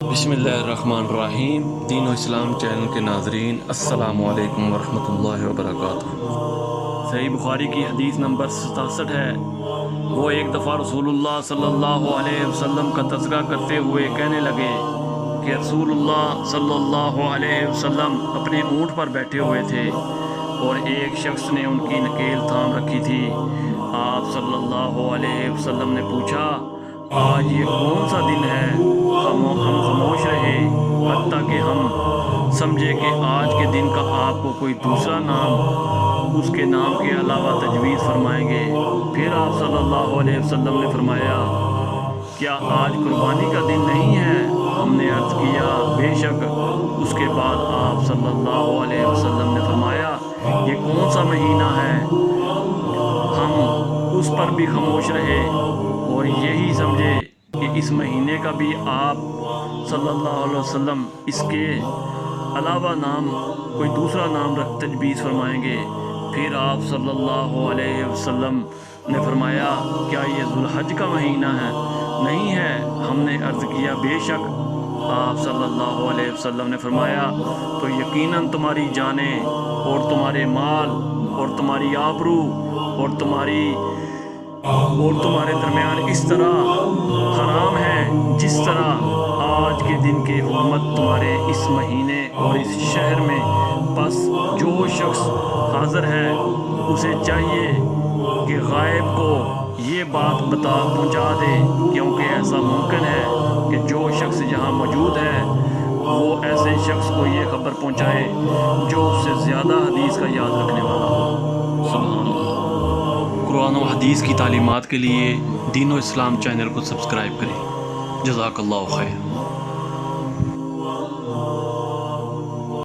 بسم اللہ الرحمن الرحیم۔ دین و اسلام چینل کے ناظرین، السلام علیکم ورحمۃ اللہ وبرکاتہ۔ صحیح بخاری کی حدیث نمبر 67 ہے۔ وہ ایک دفعہ رسول اللہ صلی اللہ علیہ وسلم کا تذکرہ کرتے ہوئے کہنے لگے کہ رسول اللہ صلی اللہ علیہ وسلم اپنے اونٹ پر بیٹھے ہوئے تھے اور ایک شخص نے ان کی نکیل تھام رکھی تھی۔ آپ صلی اللہ علیہ وسلم نے پوچھا، آج یہ کون سا دن ہے؟ ہم خاموش رہے حتیٰ کہ ہم سمجھے کہ آج کے دن کا آپ کو کوئی دوسرا نام اس کے نام کے علاوہ تجویز فرمائیں گے۔ پھر آپ صلی اللہ علیہ وسلم نے فرمایا، کیا آج قربانی کا دن نہیں ہے؟ ہم نے عرض کیا، بے شک۔ اس کے بعد آپ صلی اللہ علیہ وسلم نے فرمایا، یہ کون سا مہینہ ہے؟ ہم اس پر بھی خاموش رہے اور یہی سمجھے کہ اس مہینے کا بھی آپ صلی اللہ علیہ وسلم اس کے علاوہ کوئی دوسرا نام تجویز فرمائیں گے۔ پھر آپ صلی اللہ علیہ وسلم نے فرمایا، کیا یہ ذوالحج کا مہینہ ہے؟ نہیں ہے۔ ہم نے عرض کیا، بے شک۔ آپ صلی اللہ علیہ وسلم نے فرمایا، تو یقیناً تمہاری جانیں اور تمہارے مال اور تمہاری آبرو اور تمہارے درمیان اس طرح حرام ہے جس طرح آج کے دن کی حرمت تمہارے اس مہینے اور اس شہر میں۔ پس جو شخص حاضر ہے اسے چاہیے کہ غائب کو یہ بات پہنچا دے، کیونکہ ایسا ممکن ہے کہ جو شخص یہاں موجود ہے وہ ایسے شخص کو یہ خبر پہنچائے جو اس سے زیادہ حدیث کا یاد رکھنے والا ہو۔ سبحان اللہ۔ قرآن و حدیث کی تعلیمات کے لیے دین و اسلام چینل کو سبسکرائب کریں۔ جزاک اللہ خیر۔